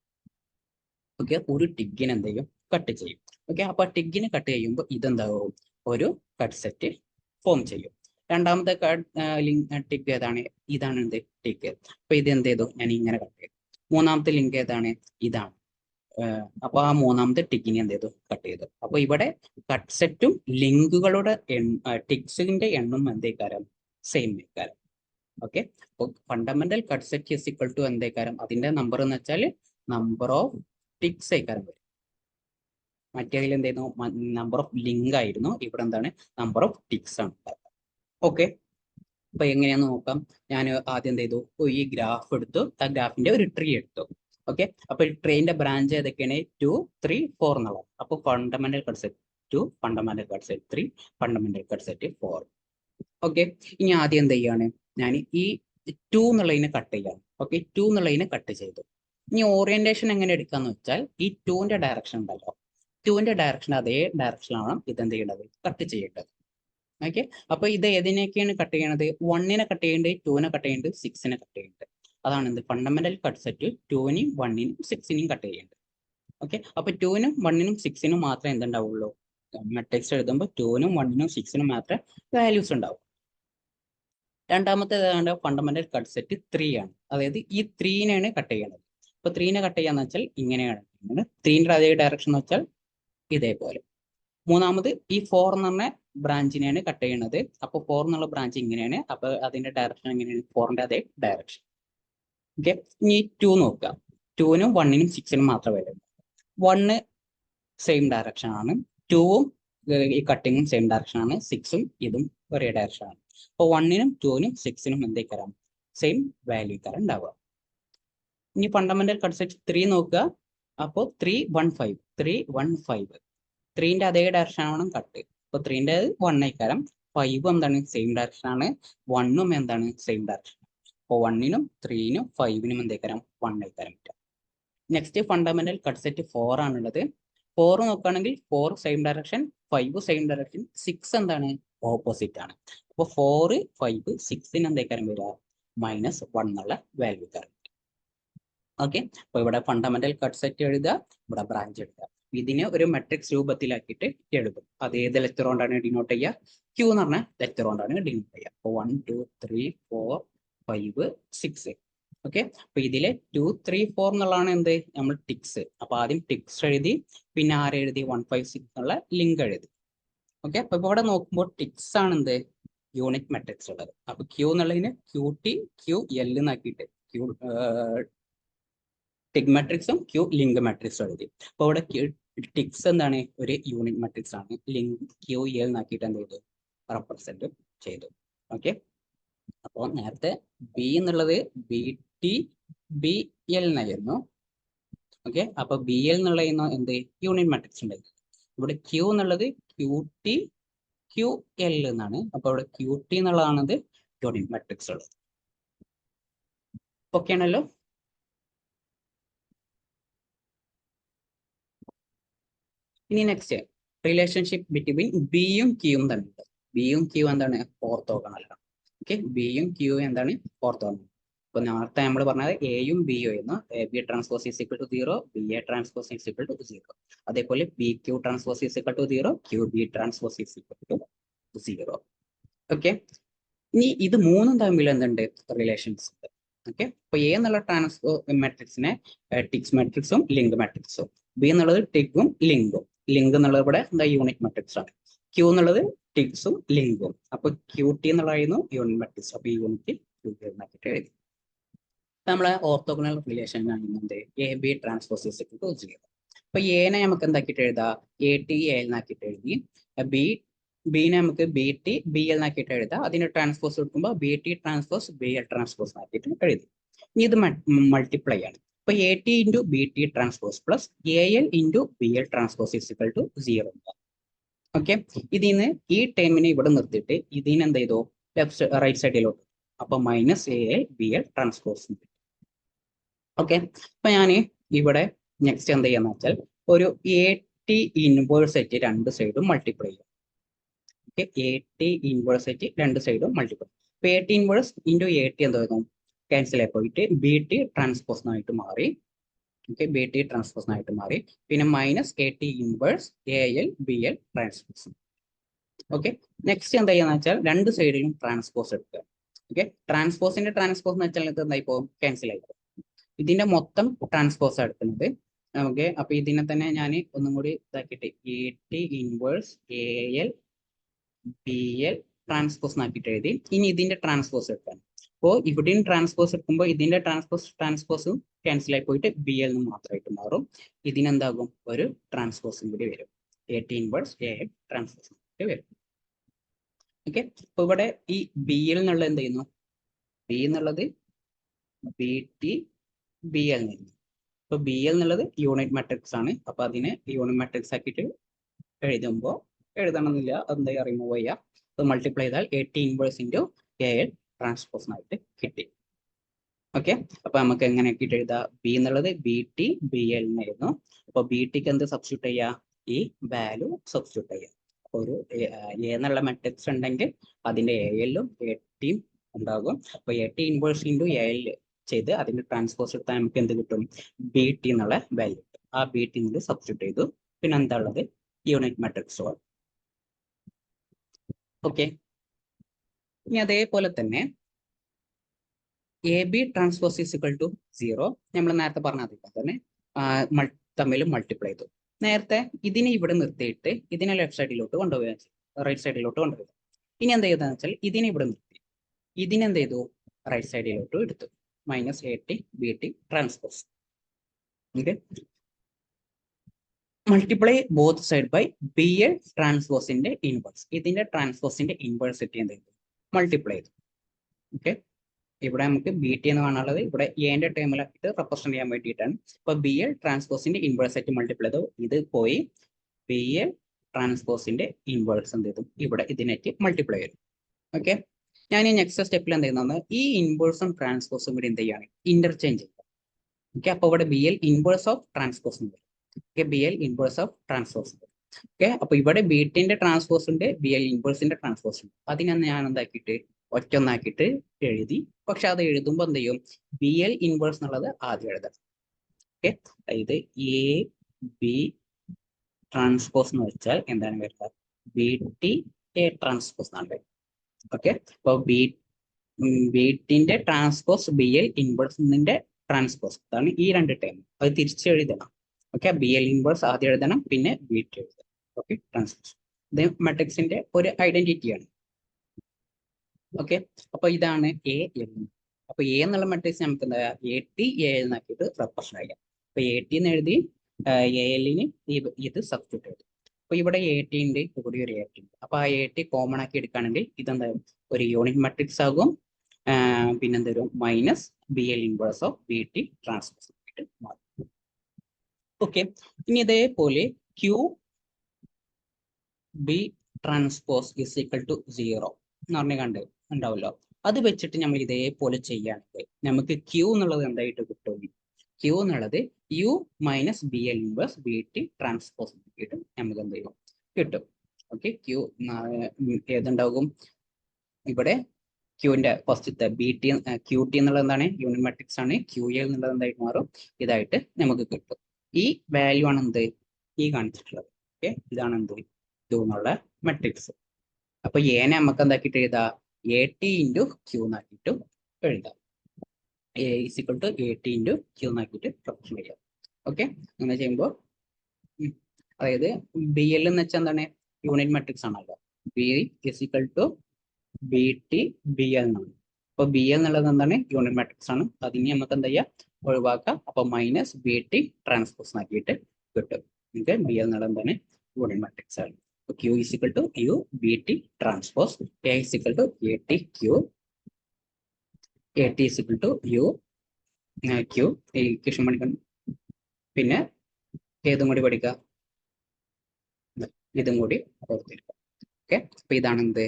ഓക്കെ, ഒരു ടിക്കിന് എന്ത് ചെയ്യും, കട്ട് ചെയ്യും. ഓക്കെ, അപ്പൊ ടിക്കിന് കട്ട് ചെയ്യുമ്പോൾ ഇതെന്താവും, ഒരു കട്ട് സെറ്റ് ഫോം ചെയ്യും. രണ്ടാമത്തെ ടിക്ക് ഏതാണ്, ഇതാണ് എന്ത് ടിക്ക്. അപ്പൊ ഇത് എന്ത് ചെയ്തു, ഞാൻ ഇങ്ങനെ കട്ട് ചെയ്തു. മൂന്നാമത്തെ ലിങ്ക് ഏതാണ്, ഇതാണ്. അപ്പൊ ആ മൂന്നാമത്തെ ടിക്കിനെ എന്ത് ചെയ്തു, കട്ട് ചെയ്തു. അപ്പൊ ഇവിടെ കട്ട് സെറ്റും ലിങ്കുകളുടെ ടിക്സിന്റെ എണ്ണം എന്തേക്കാരം, സെയിം ഏക്കാരം. ഓക്കെ, അപ്പൊ fundamental cut set is equal to എന്തേക്കാരം, അതിന്റെ നമ്പർ എന്ന് വെച്ചാൽ നമ്പർ ഓഫ് ടിക്സ് ഏക്കാരം വരും. മറ്റേതിൽ എന്തായിരുന്നു, നമ്പർ ഓഫ് ലിങ്ക് ആയിരുന്നു. ഇവിടെ എന്താണ്, നമ്പർ ഓഫ് ടിക്സ് ആണ്. ഓക്കെ, അപ്പൊ എങ്ങനെയാന്ന് നോക്കാം. ഞാൻ ആദ്യം എന്ത് ചെയ്തു, ഈ ഗ്രാഫ് എടുത്തു, ആ ഗ്രാഫിന്റെ ഒരു ട്രീ എടുത്തു. ഓക്കെ, അപ്പൊ ട്രീന്റെ ബ്രാഞ്ച് ഏതൊക്കെയാണ്, 2, 3, 4 എന്നുള്ളത്. അപ്പൊ fundamental cut set 2, fundamental cut set 3, fundamental cut set 4. Okay, ഇനി ആദ്യം എന്ത് ചെയ്യാണ്, ഞാൻ ഈ 2 എന്നുള്ളതിനെ കട്ട് ചെയ്യാണ്. ഓക്കെ, 2 എന്നുള്ളതിനെ കട്ട് ചെയ്തു. ഇനി ഓറിയന്റേഷൻ എങ്ങനെ എടുക്കാന്ന് വെച്ചാൽ, ഈ 2ന്റെ ഡയറക്ഷൻ ഉണ്ടല്ലോ, 2ന്റെ ഡയറക്ഷൻ അതേ ഡയറക്ഷനിലാണ് ഇതെന്ത് ചെയ്യേണ്ടത്, കട്ട് ചെയ്യേണ്ടത്. ഓക്കെ, അപ്പൊ ഇത് ഏതിനൊക്കെയാണ് കട്ട് ചെയ്യണത്, 1നെ കട്ട് ചെയ്യേണ്ടത്, 2നെ കട്ട് ചെയ്യേണ്ടത്, 6നെ കട്ട് ചെയ്യേണ്ടത്. അതാണ് എന്ത് ഫണ്ടമെന്റൽ കട്ട് സെറ്റ് 2നെയും 1നെയും 6നെയും കട്ട് ചെയ്യേണ്ടത്. ഓക്കെ, അപ്പൊ 2നും 1നും 6നും മാത്രമേ എന്തുണ്ടാവുള്ളൂ, മെട്രിക്സ് എഴുതുമ്പോൾ 2നും 1നും 6നും മാത്രമേ വാല്യൂസ് ഉണ്ടാവും. രണ്ടാമത്തെ ഫണ്ടമെന്റൽ കട്ട് സെറ്റ് 3 ആണ്. അതായത് ഈ 3നെയാണ് കട്ട് ചെയ്യേണ്ടത്. അപ്പൊ 3നെ കട്ട് ചെയ്യാന്ന് വെച്ചാൽ ഇങ്ങനെയാണ്. 3ന്റെ അതേ ഡയറക്ഷൻ എന്ന് വെച്ചാൽ ഇതേപോലെ. മൂന്നാമത് ഈ 4 എന്ന് പറഞ്ഞ ബ്രാഞ്ചിനെയാണ് കട്ട് ചെയ്യണത്. അപ്പൊ 4 എന്നുള്ള ബ്രാഞ്ച് ഇങ്ങനെയാണ്. അപ്പൊ അതിന്റെ ഡയറക്ഷൻ എങ്ങനെയാണ്, 4ന്റെ അതേ ഡയറക്ഷൻ. ഓക്കെ, ഇനി 2 നോക്കുക. 2നും 1നും 6നും മാത്രമേ വരുള്ളൂ. 1 സെയിം ഡയറക്ഷൻ ആണ്, 2ഉം ഈ കട്ടിങ്ങും സെയിം ഡയറക്ഷൻ ആണ്, 6ഉം ഇതും ഒരേ ഡയറക്ഷൻ ആണ്. അപ്പൊ 1നും 2നും 6നും എന്തേക്കാരം, സെയിം വാല്യൂ കാരം ഉണ്ടാവുക. ഇനി ഫണ്ടമെന്റൽ കട്ട് സെറ്റ് 3 നോക്കുക. അപ്പോൾ 3, 1, 5, 3, 1, 5. 3ന്റെ അതേ ഡയറക്ഷൻ ആണ് കട്ട്. അപ്പൊ 3ന്റെ 1 ആയിക്കാരം, 5 എന്താണ് സെയിം ഡയറക്ഷൻ ആണ്, 1ഉം എന്താണ് സെയിം ഡയറക്ഷൻ. അപ്പൊ 1നും 3നും 5നും എന്തേക്കാരം 1 ആയിക്കാരം. നെക്സ്റ്റ് ഫണ്ടമെന്റൽ കട്ട് സെറ്റ് 4 ആണുള്ളത്. 4 നോക്കുകയാണെങ്കിൽ 4 സെയിം ഡയറക്ഷൻ, 5 സെയിം ഡയറക്ഷൻ, 6 എന്താണ് ഓപ്പോസിറ്റ് ആണ്. അപ്പൊ 4, 5, 6ന് എന്തേക്കാരം വരിക, -1 എന്നുള്ള വാല്യൂ കാരം. ഓക്കെ, അപ്പൊ ഇവിടെ ഫണ്ടമെന്റൽ കട്ട് സെറ്റ് എഴുതുക, ഇവിടെ ബ്രാഞ്ച് എഴുതുക. ഇതിനെ ഒരു മെട്രിക്സ് രൂപത്തിലാക്കിയിട്ട് എഴുതും. അത് ഏത് ലെറ്റർ കൊണ്ടാണ് ഡിനോട്ട് ചെയ്യുക, ക്യൂ എന്ന് പറഞ്ഞ ലെറ്റർ കൊണ്ടാണ് ഡിനോട്ട് ചെയ്യുക. അപ്പൊ 1, 2, 3, 4, 5, 6. ഓക്കെ, അപ്പൊ ഇതിലെ 2, 3, 4 എന്നുള്ളതാണ് എന്ത്, നമ്മൾ ടിക്സ്. അപ്പൊ ആദ്യം ടിക്സ് എഴുതി, പിന്നെ ആരെഴുതി, 1, 5, 6 എന്നുള്ള ലിങ്ക് എഴുതി. ഓക്കെ, അപ്പൊ ഇവിടെ നോക്കുമ്പോൾ ടിക്സ് ആണ് എന്ത് യൂണിറ്റ് മെട്രിക്സ് ഉള്ളത്. അപ്പൊ ക്യൂ എന്നുള്ളതിന് QT, QL എന്നാക്കിയിട്ട് ടിക് മെട്രിക്സും ക്യൂ ലിങ്ക് മെട്രിക്സും എഴുതി. അപ്പൊ ഇവിടെ ടിക്സ് എന്താണ്, ഒരു യൂണിറ്റ് മെട്രിക്സ് ആണ്. ലിങ്ക് QL എന്നാക്കിയിട്ട് എന്ത് ചെയ്തു, റെപ്രസെന്റ് ചെയ്തു. ഓക്കെ, അപ്പോൾ നേരത്തെ ബി എന്നുള്ളത് BT-BL എന്നായിരുന്നു. ഓക്കെ, അപ്പൊ BL എന്നുള്ള എന്ത് യൂണിറ്റ് മെട്രിക്സ് ഉണ്ടായിരുന്നു. ഇവിടെ ക്യൂ എന്നുള്ളത് QT-QL എന്നാണ്. അപ്പൊ ഇവിടെ QT എന്നുള്ളതാണത് യൂണിറ്റ് മെട്രിക്സ് ഉള്ളത്. ഓക്കെ ആണല്ലോ. ഇനി നെക്സ്റ്റ് റിലേഷൻഷിപ്പ് ബിറ്റ്വീൻ ബിയും ക്യൂവും തമ്മിലുണ്ട്. ബിയും ക്യൂ എന്താണ്, ഓർത്തോഗണൽ ആണ്. ഓക്കെ, ബിയും ക്യൂ എന്താണ്, ഓർത്തോഗണൽ. ഇപ്പൊ നേരത്തെ നമ്മൾ പറഞ്ഞത് എയും ബിയും ആയിരുന്നു. B transpose is equal to 0, BA transpose is equal to 0. അതേപോലെ BQ transpose is equal to 0, QB transpose is equal to 0. Okay, ഇനി ഇത് മൂന്നും തമ്മിൽ എന്തുണ്ട്, റിലേഷൻസ് ഉണ്ട്. ഓക്കെ, അപ്പൊ എ എന്നുള്ള ട്രാൻസ്പോ മെട്രിക്സിനെ ടിക്സ് മെട്രിക്സും ലിങ്ക് മെട്രിക്സും, ബി എന്നുള്ളത് ടിക്കും ലിങ്കും, ലിങ്ക് എന്നുള്ളത് ഇവിടെ എന്താ യൂണിറ്റ് മെട്രിക്സ് ആണ്. ക്യൂ എന്നുള്ളത് ടിക്സും ലിങ്കും. അപ്പൊ QT എന്നുള്ളതായിരുന്നു യൂണിറ്റ് മെട്രിക്സ്. അപ്പൊ ഈ യൂണിറ്റ് QT എഴുതി. നമ്മളെ ഓർത്തോഗണൽ റിലേഷൻ കാണുന്നുണ്ട് AB transpose is equal to 0. അപ്പൊ എനെ നമുക്ക് എന്താക്കിയിട്ട് എഴുതാം, എ ടി എ എന്നാക്കിയിട്ട് എഴുതി. ബിനെ നമുക്ക് ബി ടി ബി എൽ എന്നാക്കിയിട്ട് എഴുതാം. അതിന് ട്രാൻസ്പോസ് എടുക്കുമ്പോൾ B T transpose B L transpose ആക്കിയിട്ട് എഴുതി. ഇനി ഇത് മൾട്ടിപ്ലൈ ആണ്. അപ്പൊ A T into B T transpose plus A L into B L transpose is equal to 0. Okay, ഇതിന്ന് ഈ ടേമിനെ ഇവിടെ നിർത്തിയിട്ട് ഇതിന് എന്ത് ചെയ്തു, റൈറ്റ് സൈഡിലോട്ട്. അപ്പൊ minus A L B L transpose. Okay, അപ്പൊ ഞാൻ ഇവിടെ നെക്സ്റ്റ് എന്ത് ചെയ്യാന്ന് വെച്ചാൽ ഒരു എ ടി ഇൻവേഴ്സ് ആയിട്ട് രണ്ട് സൈഡും മൾട്ടിപ്ലൈ ചെയ്യും. ഓക്കെ, എ ടി ഇൻവേഴ്സ് ആയിട്ട് രണ്ട് സൈഡും മൾട്ടിപ്ലൈ. അപ്പൊ A T inverse into A T എന്തായിരുന്നു, ക്യാൻസൽ ആയി പോയിട്ട് ബി ടി ട്രാൻസ്പോസിനായിട്ട് മാറി. ഓക്കെ, ബി ടി ട്രാൻസ്പോസിനായിട്ട് മാറി. പിന്നെ minus A T inverse A L B L transpose. Okay, next എന്താ ചെയ്യാന്ന് വെച്ചാൽ രണ്ട് സൈഡിലും ട്രാൻസ്പോസ് എടുക്കുക. ഓക്കെ, ട്രാൻസ്പോസിന്റെ ട്രാൻസ്പോസ് എന്ന് വെച്ചാൽ എന്തായി പോകും, ക്യാൻസൽ ആയി പോകും. ഇതിന്റെ മൊത്തം ട്രാൻസ്പോസ് എടുക്കുന്നത്. ഓക്കെ, അപ്പൊ ഇതിനെ തന്നെ ഞാൻ ഒന്നും കൂടി ഇതാക്കിയിട്ട് A T inverse A L B L transpose ആക്കിയിട്ട് എഴുതി. ഇനി ഇതിന്റെ ട്രാൻസ്പോസ് എടുക്കാൻ. അപ്പോൾ ഇവിടെയും ട്രാൻസ്പോസ് എടുക്കുമ്പോൾ ഇതിന്റെ ട്രാൻസ്പോസും ക്യാൻസൽ ആയി പോയിട്ട് ബി എൽ മാത്രമായിട്ട് മാറും. ഇതിനെന്താകും, ഒരു ട്രാൻസ്പോസും കൂടി വരും, A T inverse A L transpose വരും. ഓക്കെ, അപ്പൊ ഇവിടെ ഈ ബി എൽ എന്നുള്ളത് എന്ത് ചെയ്യുന്നു, ബി എന്നുള്ളത് ബി ടി ബി എൽ നിന്ന്. ഇപ്പൊ ബി എൽ എന്നുള്ളത് യൂണിറ്റ് മാട്രിക്സ് ആണ്. അപ്പൊ അതിനെ യൂണിറ്റ് മാട്രിക്സ് ആക്കിയിട്ട് എഴുതുമ്പോൾ എഴുതണമെന്നില്ല, എന്താ റിമൂവ് ചെയ്യാം. അത് മൾട്ടിപ്ലൈ ചെയ്താൽ A T inverse into A L ട്രാൻസ്പോസിനായിട്ട് കിട്ടി. ഓക്കെ, അപ്പൊ നമുക്ക് എങ്ങനെ ആക്കിയിട്ട് എഴുതാം, ബി എന്നുള്ളത് ബി ടി ബി എൽ എന്നായിരുന്നു. അപ്പൊ ബി ടിക്ക് എന്ത് സബ്സ്റ്റിറ്റ്യൂട്ട് ചെയ്യാം, ഈ വാല്യൂ സബ്സ്റ്റിറ്റ്യൂട്ട് ചെയ്യാം. അപ്പൊ ഒരു എ എന്നുള്ള മെട്രിക്സ് ഉണ്ടെങ്കിൽ അതിന്റെ എ എല്ലും എ ടിയും ഉണ്ടാകും. അപ്പൊ A T inverse into A L ചെയ്ത് അതിന്റെ ട്രാൻസ്പോസ് എടുത്താൽ നമുക്ക് എന്ത് കിട്ടും, ബി ടി എന്നുള്ള വാല്യൂ കിട്ടും. ആ ബി ടി നിങ്ങൾ സബ്സ്റ്റിറ്റ്യൂട്ട് ചെയ്തു. പിന്നെ എന്താ ഉള്ളത്, യൂണിറ്റ് മാട്രിക്സ്. ഓക്കെ, ഇനി അതേപോലെ തന്നെ A B transpose is equal to 0 നമ്മൾ നേരത്തെ പറഞ്ഞ തന്നെ തമ്മിൽ മൾട്ടിപ്ലൈ ചെയ്തു. നേരത്തെ ഇതിനെ ഇവിടെ നിർത്തിയിട്ട് ഇതിനെ ലെഫ്റ്റ് സൈഡിലോട്ട് കൊണ്ടുപോവുക, റൈറ്റ് സൈഡിലോട്ട് കൊണ്ടുപോകുക. ഇനി എന്താ ചെയ്താന്ന് വെച്ചാൽ ഇതിനെ ഇവിടെ നിർത്തി ഇതിനെന്ത് ചെയ്തു, റൈറ്റ് സൈഡിലോട്ട് എടുത്തു. Minus A T B T transpose. Okay, multiply both side by B L ട്രാൻസ്പോസിന്റെ ഇൻവേഴ്സ്. ഇതിന്റെ ട്രാൻസ്പോസിന്റെ ഇൻവേഴ്സ് എന്ത് ചെയ്തു, മൾട്ടിപ്ലൈ ചെയ്തു. ഓക്കെ, ഇവിടെ നമുക്ക് ബി ടി എന്ന് കാണാനുള്ളത് ഇവിടെ എന്റെ ടേമിലായിട്ട് റെപ്രസെന്റ് ചെയ്യാൻ വേണ്ടിയിട്ടാണ്. ഇപ്പൊ ബി എൽ ട്രാൻസ്പോസിന്റെ ഇൻവേഴ്സ് ആയിട്ട് മൾട്ടിപ്ലൈ ചെയ്തു. ഇത് പോയി ബി എൽ ട്രാൻസ്പോസിന്റെ ഇൻവേഴ്സ് എന്ത് ചെയ്തു, ഇവിടെ ഇതിനായിട്ട് മൾട്ടിപ്ലൈ ചെയ്തു. ഓക്കെ, ഞാൻ ഈ നെക്സ്റ്റ് സ്റ്റെപ്പിൽ എന്ത് ചെയ്യുന്നത്, ഈ ഇൻവേഴ്സും ട്രാൻസ്പോസും കൂടി എന്ത് ചെയ്യാണ്, ഇന്റർചേഞ്ച് ചെയ്യുക. ഓക്കെ, അപ്പൊ ഇവിടെ B L inverse of transpose ഉണ്ട്. Okay, B L inverse of transpose ഉണ്ട്. ഓക്കെ, അപ്പൊ ഇവിടെ ബി ടിന്റെ ട്രാൻസ്പോസ് ഉണ്ട്, ബി എൽ ഇൻവേഴ്സിന്റെ ട്രാൻസ്പോസ് ഉണ്ട്. അതിനാണ് ഞാൻ എന്താക്കിയിട്ട് ഒറ്റൊന്നാക്കിയിട്ട് എഴുതി. പക്ഷെ അത് എഴുതുമ്പോൾ എന്ത് ചെയ്യും, ബി എൽ ഇൻവേഴ്സ് എന്നുള്ളത് ആദ്യം എഴുതണം. ഓക്കെ, അതായത് എ ബി ട്രാൻസ്പോസ് എന്ന് വെച്ചാൽ എന്താണ് വരുന്നത്, ബി ടി എ ട്രാൻസ്പോസ് എന്നാണ് വരുന്നത്. ഓക്കെ, അപ്പൊ ബി ടിന്റെ ട്രാൻസ്പോസ് ബി എൽ ഇൻവേഴ്സിന്റെ ട്രാൻസ്പോസ്, അതാണ് ഈ രണ്ട് ടേം. അത് തിരിച്ചെഴുതണം. ഓക്കെ, ബി എൽ ഇൻവേഴ്സ് ആദ്യം എഴുതണം, പിന്നെ ബി ടി എഴുതണം. ഓക്കെ, ട്രാൻസ്പോസ് ഇത് മാട്രിക്സിന്റെ ഒരു ഐഡന്റിറ്റിയാണ്. ഓക്കെ, അപ്പൊ ഇതാണ് എ എൽ. അപ്പൊ എ എന്നുള്ള മെട്രിക്സ് നമുക്ക് എന്താ എ ടി എ എൽ എന്നാക്കിയിട്ട് റെപ്രസെന്റ് ചെയ്യാം. അപ്പൊ എ ടി എന്ന് എഴുതി, എ എല്ലിന് ഇത് സബ്സ്റ്റിറ്റ്യൂട്ട് ചെയ്തു. അപ്പൊ ഇവിടെ എ ടി ഉണ്ട്, ഇവിടെ ഒരു എ ടി ഉണ്ട്. അപ്പൊ ആ എ ടി കോമൺ ആക്കി എടുക്കുകയാണെങ്കിൽ ഇതെന്താ ഒരു യൂണിറ്റ് മെട്രിക്സ് ആകും. പിന്നെന്താ വരും, minus B L inverse of B T transpose ആയിട്ട് മാറും. ഓക്കെ, ഇനി ഇതേപോലെ Q B transpose is equal to 0 എന്ന് പറഞ്ഞ് ഉണ്ടാവല്ലോ. അത് വെച്ചിട്ട് നമ്മൾ ഇതേപോലെ ചെയ്യുകയാണെങ്കിൽ നമുക്ക് ക്യൂ എന്നുള്ളത് എന്തായിട്ട് കിട്ടും, ക്യൂ എന്നുള്ളത് U minus B L inverse B T transpose കിട്ടും. നമുക്ക് എന്ത് ചെയ്യും, കിട്ടും. ഓക്കെ, ക്യൂ ഏതുണ്ടാകും, ഇവിടെ ക്യൂവിന്റെ ഫസ്റ്റത്തെ ബി ടി ക്യൂ ടി എന്നുള്ളത് എന്താണ്, യൂണിറ്റ് മാട്രിക്സ് ആണ്. ക്യൂ എൽ എന്നുള്ളത് എന്തായിട്ട് മാറും, ഇതായിട്ട് നമുക്ക് കിട്ടും. ഈ വാല്യൂ ആണ് എന്ത്, ഈ കാണിച്ചിട്ടുള്ളത്. ഓക്കെ, ഇതാണ് എന്ത്, ക്യൂ എന്നുള്ള മെട്രിക്സ്. അപ്പൊ എനെ നമുക്ക് എന്താക്കിയിട്ട് എഴുതാം, എ ടി ഇൻറ്റു ക്യൂ എന്നാക്കിയിട്ട് എഴുതാം. A is equal to A T into Q എന്നാക്കിയിട്ട് റെപ്രസെന്റ് ചെയ്യാം. ഓക്കെ, അങ്ങനെ ചെയ്യുമ്പോൾ അതായത് ബി എൽ എന്ന് വെച്ചാൽ എന്താണ്, യൂണിറ്റ് മെട്രിക്സ് ആണല്ലോ. B is equal to B T B L എന്നാണ്. അപ്പൊ ബി എൽ എന്നുള്ളത് എന്താണ്, യൂണിറ്റ് മെട്രിക്സ് ആണ്. അതിന് നമുക്ക് എന്താ ചെയ്യാം, ഒഴിവാക്കാം. അപ്പൊ മൈനസ് ബി ടി ട്രാൻസ്പോസ് ആക്കിയിട്ട് കിട്ടും. ഓക്കെ, ബി എന്നുള്ള എന്താണ് യൂണിയൻ മാട്രിക്സ് ആണ്. Q is equal to U BT transpose A is equal to AT Q, AT is equal to U Q. ഈ ഇക്വേഷൻ പഠിക്കണം. പിന്നെ ഏതും കൂടി പഠിക്കുക, ഇതും കൂടി ഓർത്തിരിക്കുക. ഓക്കെ, അപ്പൊ ഇതാണ് എന്ത്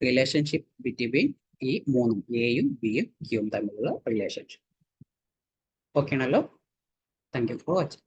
റിലേഷൻഷിപ്പ് ബിറ്റ്വീൻ ഈ മൂന്നും എയും ബിയും ക്യൂവും തമ്മിലുള്ള റിലേഷൻഷിപ്പ്. ഓക്കെ ആണല്ലോ. Thank you for watching.